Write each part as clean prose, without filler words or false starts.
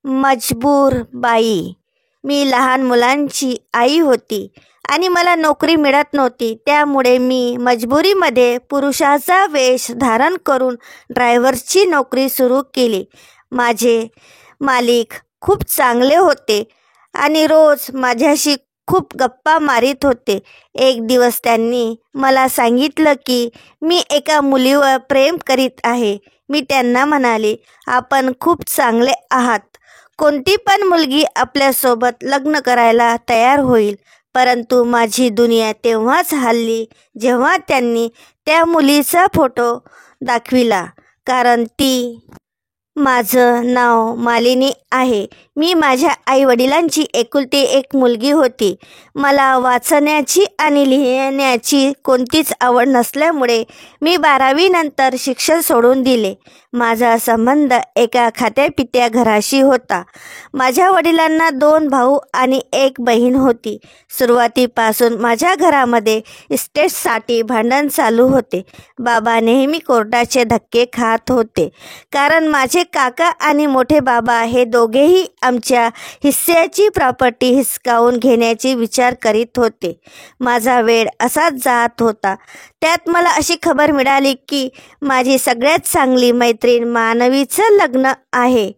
मजबूर बाई. मी लहान मुलांची आई होती आणि मला नोकरी मिळत नव्हती. त्यामुळे मी मजबुरीमध्ये पुरुषाचा वेश धारण करून ड्रायव्हरची नोकरी सुरू केली. माझे मालिक खूप चांगले होते आणि रोज माझ्याशी खूप गप्पा मारीत होते. एक दिवस त्यांनी मला सांगितलं की मी एका मुलीवर प्रेम करीत आहे. मी त्यांना म्हणाले, आपण खूप चांगले आहात. कोणती पण मुलगी आपल्यासोबत लग्न करायला तयार होईल. परंतु माझी दुनिया तेव्हाच हलली जेव्हा त्यांनी त्या मुलीचा फोटो दाखविला. कारण ती माझं नाव मालिनी आहे. मी माझ्या आईवडिलांची एकुलती एक मुलगी होती. मला वाचण्याची आणि लिहिण्याची कोणतीच आवड नसल्यामुळे मी 12वी नंतर शिक्षण सोडून दिले. माझा संबंध एका खात्यापित्या घराशी होता. माझ्या वडिलांना 2 भाऊ आणि 1 बहीण होती. सुरुवातीपासून माझ्या घरामध्ये इस्टेटसाठी भांडण चालू होते. बाबा नेहमी कोर्टाचे धक्के खात होते, कारण माझे काका आणि मोठे बाबा हे दोघेही आमच्या हिस्स्याची प्रॉपर्टी हिसकावून घेण्याची विचार करीत होते. माझा वेळ असाच जात होता. त्यात मला अशी खबर मिळाली की माझी सगळ्यात चांगली मैत्रीण मानवीचं लग्न आहे.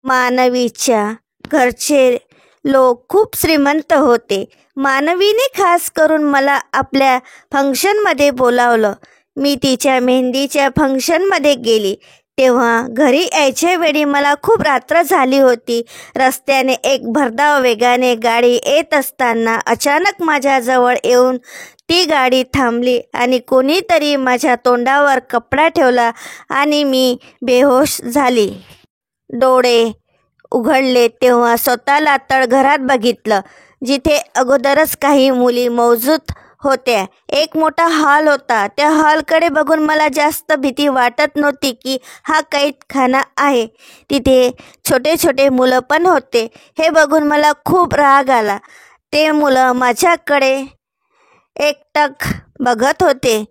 मानवीच्या घरचे लोक खूप श्रीमंत होते. मानवीने खास करून मला आपल्या फंक्शनमध्ये बोलावलं. मी तिच्या मेहंदीच्या फंक्शनमध्ये गेली. तेव्हा घरी यायच्या वेळी मला खूप रात्र झाली होती. रस्त्याने एक भरधाव वेगाने गाडी येत असताना अचानक माझ्याजवळ येऊन ती गाडी थांबली आणि कोणीतरी माझ्या तोंडावर कपडा ठेवला आणि मी बेहोश झाली. डोळे उघडले तेव्हा स्वतःला तळघरात बघितलं, जिथे अगोदरच काही मुली मौजूद होत्या. एक मोठा हॉल होता. त्या हॉलकडे बघून मला जास्त भीती वाटत नव्हती की हा कैदखाना आहे. तिथे छोटे छोटे मुलं पण होते. हे बघून मला खूप राग आला. ते मुलं माझ्याकडे एकटक बघत होते.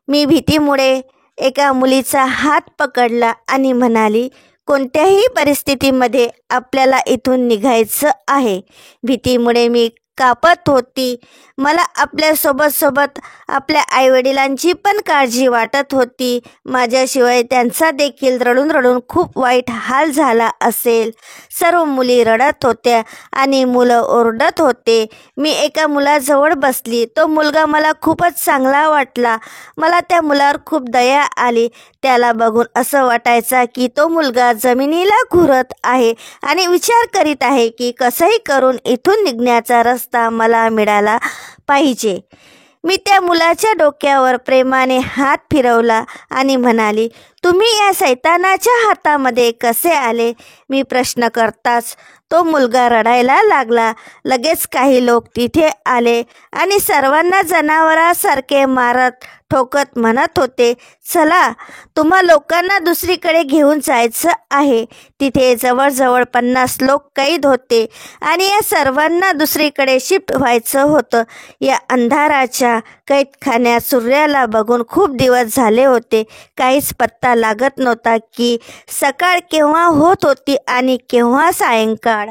मी भीतीमुळे एका मुलीचा हात पकडला आणि म्हणाली, कोणत्याही परिस्थितीमध्ये आपल्याला इथून निघायचं आहे. भीतीमुळे मी कापत होती. मला आपल्या सोबत आपल्या आईवडिलांची पण काळजी वाटत होती. माझ्याशिवाय त्यांचा देखील रडून रडून खूप वाईट हाल झाला असेल. सर्व मुली रडत होत्या आणि मुलं ओरडत होते. मी एका मुलाजवळ बसली. तो मुलगा मला खूपच चांगला वाटला. मला त्या मुलावर खूप दया आली. त्याला बघून असं वाटायचं की तो मुलगा जमिनीला घुरत आहे आणि विचार करीत आहे की कसंही करून इथून निघण्याचा रस्ता मला मिळाला पाहिजे. मी त्या मुलाच्या डोक्यावर प्रेमाने हात फिरवला आणि म्हणाली, तुम्ही या सैतानाच्या हातामध्ये कसे आले? मी प्रश्न करताच तो मुलगा रडायला लागला. लगेच काही लोक तिथे आले आणि सर्वांना जनावरासारखे मारत ठोकत म्हणत होते, चला, तुम्हा लोकांना दुसरीकडे घेऊन जायचं आहे. तिथे जवळजवळ 50 लोक कैद होते आणि या सर्वांना दुसरीकडे शिफ्ट व्हायचं होतं. या अंधाराच्या कैदखान्यात सूर्याला बघून खूप दिवस झाले होते. काहीच पत्ता लागत नव्हता की सकाळ केव्हा होत होती आणि केव्हा सायंकाळ.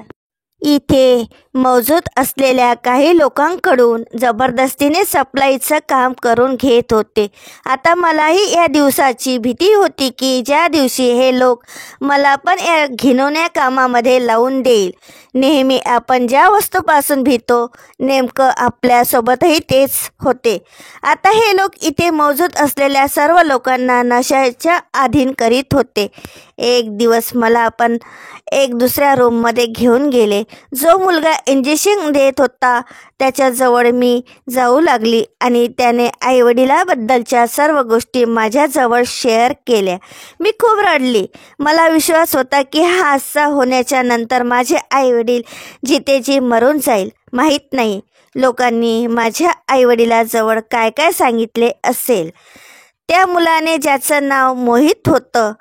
इथे मौजूद असलेल्या काही लोकांकडून जबरदस्तीने सप्लायचं काम करून घेत होते. आता मलाही या दिवसाची भीती होती की ज्या दिवशी हे लोक मला पण या घिनवण्या कामामध्ये लावून देईल. नेहमी आपण ज्या वस्तूपासून भीतो, नेमकं आपल्यासोबतही तेच होते. आता हे लोक इथे मौजूद असलेल्या सर्व लोकांना नशाच्या अधीन करीत होते. एक दिवस मला पण एक दुसऱ्या रूममध्ये घेऊन गेले. जो मुलगा इंजेक्शन देत होता त्याच्याजवळ मी जाऊ लागली आणि त्याने आईवडिलाबद्दलच्या सर्व गोष्टी माझ्याजवळ शेअर केल्या. मी खूप रडली. मला विश्वास होता की हा हादसा होण्याच्या नंतर माझे आईवडील जितेजी मरून जाईल. माहीत नाही लोकांनी माझ्या आईवडिलाजवळ काय काय सांगितले असेल. त्या मुलाने ज्याचं नाव मोहित होतं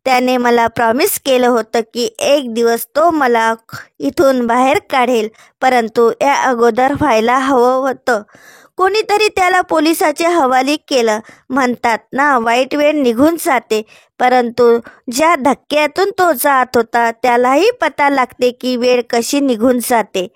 त्याने मला प्रॉमिस केलं होतं की एक दिवस तो मला इथून बाहेर काढेल, परंतु या अगोदर व्हायला हवं होतं. कोणीतरी त्याला पोलिसाच्या हवाली केलं. म्हणतात ना, वाईट वेळ निघून जाते, परंतु ज्या धक्क्यातून तो जात होता त्यालाही पता लागते की वेळ कशी निघून जाते.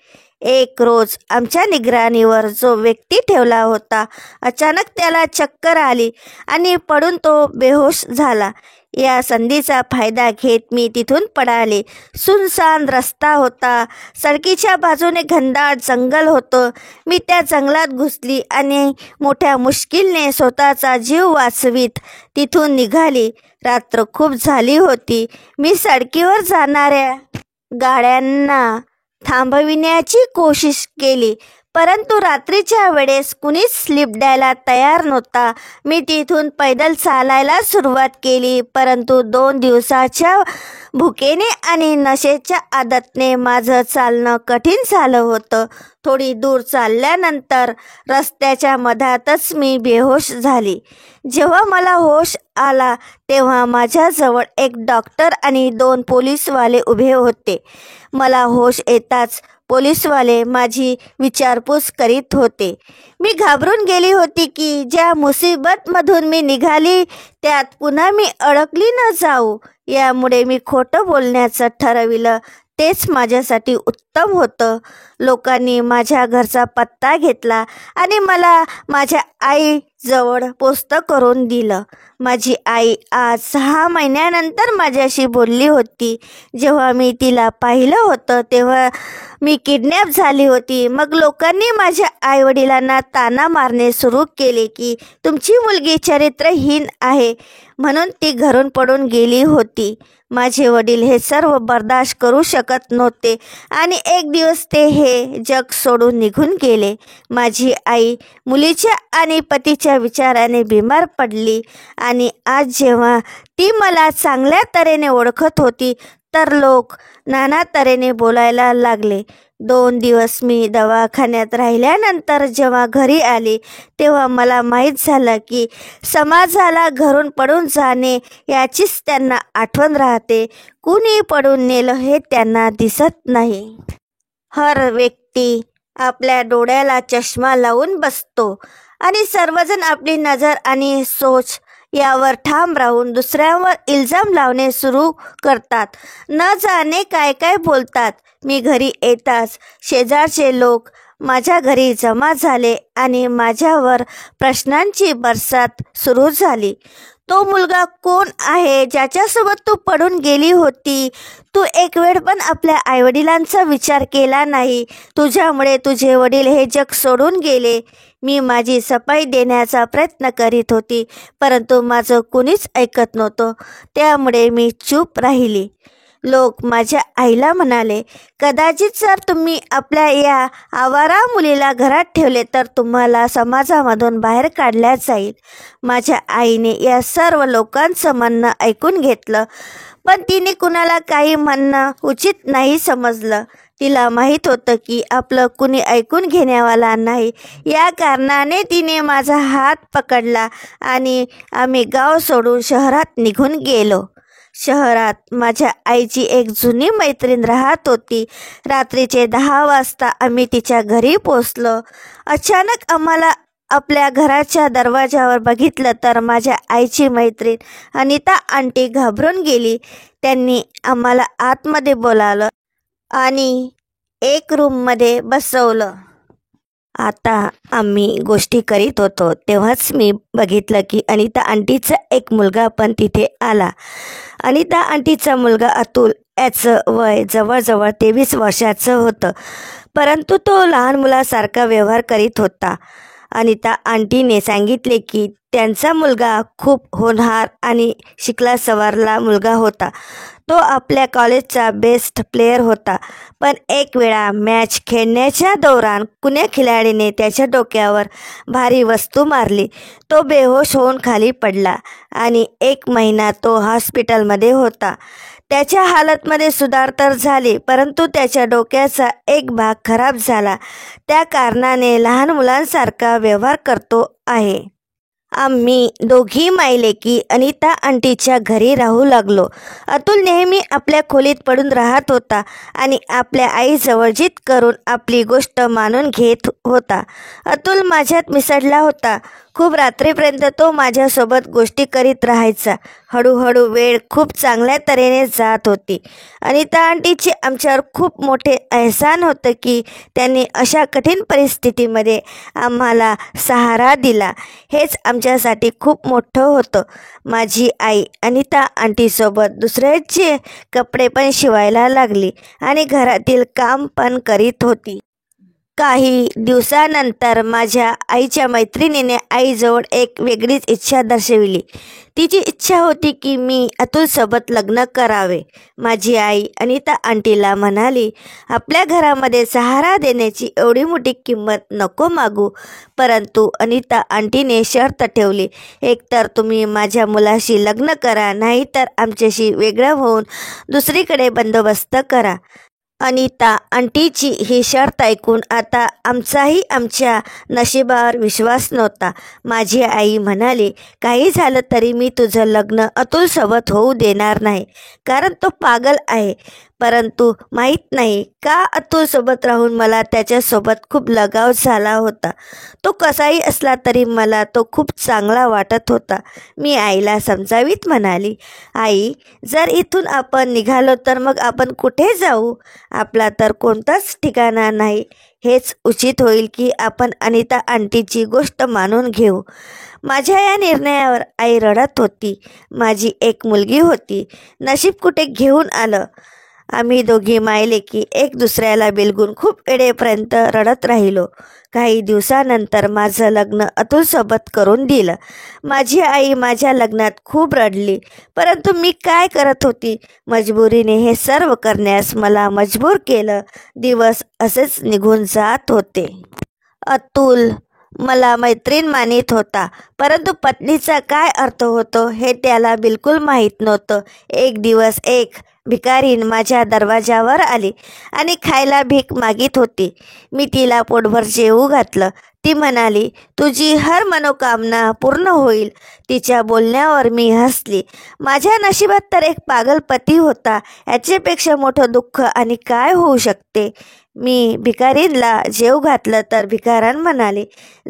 एक रोज आमच्या निगराणीवर जो व्यक्ती ठेवला होता, अचानक त्याला चक्कर आली आणि पडून तो बेहोश झाला. या संधीचा फायदा घेत मी तिथून पळाले. सुनसान रस्ता होता, सडकीच्या बाजूने घनदाट जंगल होतं. मी त्या जंगलात घुसली आणि मोठ्या मुश्किलने स्वतःचा जीव वाचवीत तिथून निघाली. रात्र खूप झाली होती. मी सडकीवर जाणाऱ्या गाड्यांना थांबविण्याची कोशिश केली, परंतु रात्रीच्या वेळेस कुणीच स्लिप द्यायला तयार नव्हता. मी तिथून पैदल चालायला सुरुवात केली, परंतु 2 दिवसाच्या भुकेने आणि नशेच्या आदतने माझं चालणं कठीण झालं होतं. थोडी दूर चालल्यानंतर रस्त्याच्या मधातच मी बेहोश झाली. जेव्हा मला होश आला तेव्हा माझ्याजवळ एक डॉक्टर आणि 2 पोलीसवाले उभे होते. मला होश येताच पोलीसवाले माझी विचारपूस करीत होते. मी घाबरून गेली होती की ज्या मुसीबतमधून मी निघाली त्यात पुन्हा मी अडकली न जाऊ. यामुळे मी खोटं बोलण्याचं ठरविलं. तेच माझ्यासाठी उत्तम होतं. लोकांनी माझ्या घरचा पत्ता घेतला आणि मला माझ्या आईजवळ पोस्ट करून दिलं. माझी आई आज 6 महिन्यानंतर माझ्याशी बोलली होती. जेव्हा मी तिला पाहिलं होतं तेव्हा मी किडनॅप झाली होती. मग लोकांनी माझ्या आईवडिलांना ताना मारणे सुरू केले की तुमची मुलगी चरित्रहीन आहे, म्हणून ती घरून पडून गेली होती. माझे वडील हे सर्व बर्दाश्त करू शकत नव्हते आणि एक दिवस ते हे जग सोडून निघून गेले. माझी आई मुलीच्या आणि पतीच्या विचाराने बिमार पडली आणि आज जेव्हा ती मला चांगल्या तऱ्हेने ओळखत होती तर लोक नाना तऱ्हेने बोलायला लागले. 2 दिवस मी दवाखान्यात राहिल्यानंतर जेव्हा घरी आले तेव्हा मला माहीत झालं की समाजाला घरून पडून जाणे याचीच त्यांना आठवण राहते. कुणी पडून नेलं हे त्यांना दिसत नाही. हर व्यक्ती आपल्या डोळ्याला चष्मा लावून बसतो आणि सर्वजण आपली नजर आणि सोच यावर ठाम राहून दुसऱ्यावर इल्जाम लावणे सुरू करतात. न जाणे काय काय बोलतात. मी घरी येताच शेजारचे लोक माझ्या घरी जमा झाले आणि माझ्यावर प्रश्नांची बरसात सुरू झाली. तो मुलगा कोण आहे ज्याच्यासोबत तू पडून गेली होती? तू एक वेळ पण आपल्या आईवडिलांचा विचार केला नाही. तुझ्यामुळे तुझे वडील हे जग सोडून गेले. मी माझी सफाई देण्याचा प्रयत्न करीत होती, परंतु माझं कुणीच ऐकत नव्हतं. त्यामुळे मी चूप राहिली. लोक माझ्या आईला म्हणाले, कदाचित जर तुम्ही आपल्या या आवारा मुलीला घरात ठेवले तर तुम्हाला समाजामधून बाहेर काढल्या जाईल. माझ्या आईने या सर्व लोकांचं म्हणणं ऐकून घेतलं, पण तिने कुणाला काही म्हणणं उचित नाही समजलं. तिला माहीत होतं की आपलं कुणी ऐकून घेण्यावाला नाही. या कारणाने तिने माझा हात पकडला आणि आम्ही गाव सोडून शहरात निघून गेलो. शहरात माझ्या आईची एक जुनी मैत्रीण राहत होती. रात्रीचे 10 वाजता आम्ही तिच्या घरी पोचलो. अचानक आम्हाला आपल्या घराच्या दरवाजावर बघितलं तर माझ्या आईची मैत्रीण अनिता आंटी घाबरून गेली. त्यांनी आम्हाला आतमध्ये बोलावलं आणि एक रूममध्ये बसवलं. आता आम्ही गोष्टी करीत होतो तेव्हाच मी बघितलं की अनिता आंटीचा एक मुलगा पण तिथे आला. अनिता आंटीचा मुलगा अतुल याचं वय जवळजवळ 23 वर्षाचं होतं, परंतु तो लहान मुलासारखा व्यवहार करीत होता. अनिता आंटीने सांगितले की त्यांचा मुलगा खूप होनहार आणि शिकला सवरला मुलगा होता. तो आपल्या कॉलेजचा बेस्ट प्लेयर होता, पण एक वेळा मॅच खेळण्याच्या दौरान कुण्या खिलाडीने त्याच्या डोक्यावर भारी वस्तू मारली. तो बेहोश होऊन खाली पडला आणि 1 महिना तो हॉस्पिटलमध्ये होता. त्याच्या हालतमध्ये सुधार तर झाली, परंतु त्याच्या डोक्याचा एक भाग खराब झाला. त्या कारणाने लहान मुलांसारखा व्यवहार करतो आहे. आम्ही दोघी मायलेकी अनिता आंटीच्या घरी राहू लागलो. अतुल नेहमी आपल्या खोलीत पडून राहत होता आणि आपल्या आईजवळ जिद करून आपली गोष्ट मानून घेत होता. अतुल माझ्यात मिसळला होता. खूप रात्रीपर्यंत तो माझ्यासोबत गोष्टी करीत राहायचा. हळूहळू वेळ खूप चांगल्या तऱ्हेने जात होती. अनिता आंटीचे आमच्यावर खूप मोठे एहसान होतं की त्यांनी अशा कठीण परिस्थितीमध्ये आम्हाला सहारा दिला. हेच आमच्यासाठी खूप मोठं होतं. माझी आई अनिता आंटीसोबत दुसऱ्याचे कपडे पण शिवायला लागली आणि घरातील काम पण करीत होती. काही दिवसानंतर माझ्या आईच्या मैत्रिणीने आईजवळ एक वेगळीच इच्छा दर्शविली. तिची इच्छा होती की मी अतुलसोबत लग्न करावे. माझी आई अनिता आंटीला म्हणाली, आपल्या घरामध्ये सहारा देण्याची एवढी मोठी किंमत नको मागू. परंतु अनिता आंटीने शर्त ठेवली, एकतर तुम्ही माझ्या मुलाशी लग्न करा, नाहीतर आमच्याशी वेगळं होऊन दुसरीकडे बंदोबस्त करा. अनिता आंटीची ही शर्त ऐकून आता आमचाही आमच्या नशिबावर विश्वास नव्हता. माझी आई म्हणाली, काही झालं तरी मी तुझं लग्न अतुलसोबत होऊ देणार नाही, कारण तो पागल आहे. परंतु माहीत नाही का अतुलसोबत राहून मला त्याच्यासोबत खूप लगाव झाला होता. तो कसाही असला तरी मला तो खूप चांगला वाटत होता. मी आईला समजावीत म्हणाली, आई, जर इथून आपण निघालो तर मग आपण कुठे जाऊ? आपला तर कोणताच ठिकाणा नाही. हेच उचित होईल की आपण अनिता आंटीची गोष्ट मानून घेऊ. माझ्या या निर्णयावर आई रडत होती. माझी एक मुलगी होती. नशीब कुठे घेऊन आलं. आम्ही दोघी मायलेकी एक दुसऱ्याला बिलगून खूप वेळेपर्यंत रडत राहिलो. काही दिवसानंतर माझं लग्न अतुलसोबत करून दिलं. माझी आई माझ्या लग्नात खूप रडली, परंतु मी काय करत होती? मजबुरीने हे सर्व करण्यास मला मजबूर केलं. दिवस असेच निघून जात होते. अतुल मला मैत्रीण मानित होता, परंतु पत्नीचा काय अर्थ होतो हे त्याला बिलकुल माहीत नव्हतं. एक दिवस एक भिकारीण माझ्या दरवाजावर आली आणि खायला भीक मागित होती. मी तिला पोटभर जेवू घातलं. ती म्हणाली, तुझी हर मनोकामना पूर्ण होईल. तिच्या बोलण्यावर मी हसली. माझ्या नशिबात तर एक पागल पती होता. याच्यापेक्षा मोठं दुःख आणि काय होऊ शकते? मी भिकारीणला जेव घातलं तर भिकारण म्हणाले,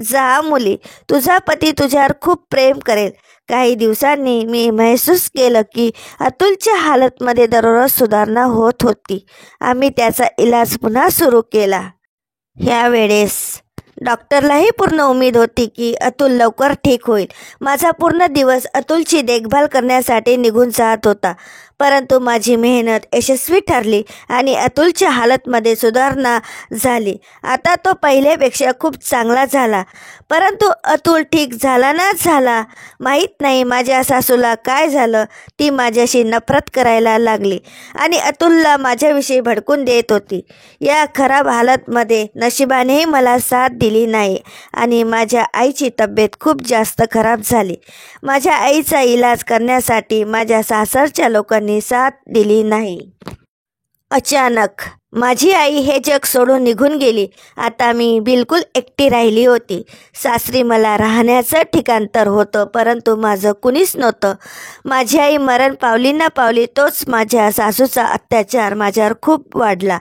जा मुली, तुझा पती तुझ्यावर खूप प्रेम करेल. काही दिवसांनी मी महसूस केलं की अतुलच्या हालतमध्ये दररोज सुधारणा होत होती. आम्ही त्याचा इलाज पुन्हा सुरू केला. ह्यावेळेस डॉक्टरलाही पूर्ण उमेद होती की अतुल लवकर ठीक होईल. माझा पूर्ण दिवस अतुलची देखभाल करण्यासाठी निघून जात होता. परंतु माझी मेहनत यशस्वी ठरली आणि अतुलच्या हालतमध्ये सुधारणा झाली. आता तो पहिल्यापेक्षा खूप चांगला झाला. परंतु अतुल ठीक झाला ना झाला माहीत नाही. माझ्या सासूला काय झालं? ती माझ्याशी नफरत करायला लागली आणि अतुलला माझ्याविषयी भडकून देत होती. या खराब हालतमध्ये नशिबानेही मला साथ दिली नाही आणि माझ्या आईची तब्येत खूप जास्त खराब झाली. माझ्या आईचा इलाज करण्यासाठी माझ्या सासरच्या लोकांनी साथ दिली नाही. अचानक माझी आई हे जग सोडून निघून गेली. आता मी बिलकुल एकटी राहिली होती. सासरी मला राहण्याचं ठिकाण तर होतं, परंतु माझं कुणीच नव्हतं. माझी आई मरण पावली ना पावली तोच माझ्या सासूचा अत्याचार माझ्यावर खूप वाढला.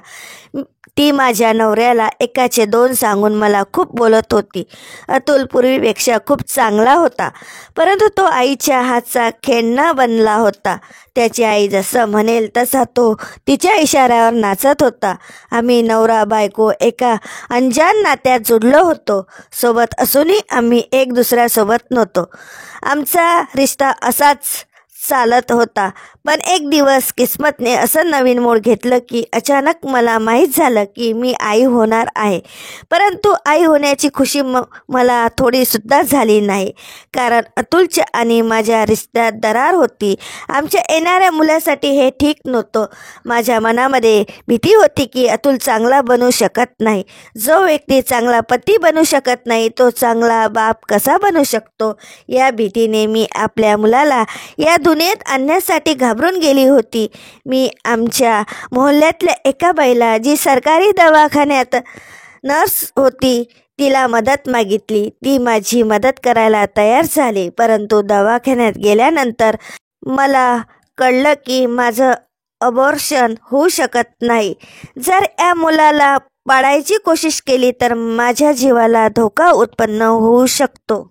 ती माझ्या नवऱ्याला एकाचे दोन सांगून मला खूप बोलत होती. अतुल पूर्वीपेक्षा खूप चांगला होता, परंतु तो आईच्या हातचा खेळणा बनला होता. त्याची आई जसं म्हणेल तसा तो तिच्या इशाऱ्यावर नाचत होता. आम्ही नवरा बायको एका अंजान नात्यात जुडलो होतो. सोबत असूनही आम्ही एक दुसऱ्यासोबत नव्हतो. आमचा रिश्ता असाच चालत होता. पण एक दिवस किस्मतने असं नवीन मोड घेतलं की अचानक मला माहीत झालं की मी आई होणार आहे. परंतु आई होण्याची खुशी मला थोडीसुद्धा झाली नाही, कारण अतुलच्या आणि माझ्या रिश्त्यात दरार होती. आमच्या येणाऱ्या मुलासाठी हे ठीक नव्हतं. माझ्या मनामध्ये भीती होती की अतुल चांगला बनू शकत नाही. जो व्यक्ती चांगला पती बनू शकत नाही तो चांगला बाप कसा बनू शकतो? या भीतीने मी आपल्या मुलाला या दुनियेत आणण्यासाठी घाबरून गेली होती. मी आमच्या मोहल्ल्यातल्या एका बाईला, जी सरकारी दवाखान्यात नर्स होती, तिला मदत मागितली. ती माझी मदत करायला तयार झाली, परंतु दवाखान्यात गेल्यानंतर मला कळलं की माझं अबॉर्शन होऊ शकत नाही. जर या मुलाला पाडायची कोशिश केली तर माझ्या जीवाला धोका उत्पन्न होऊ शकतो.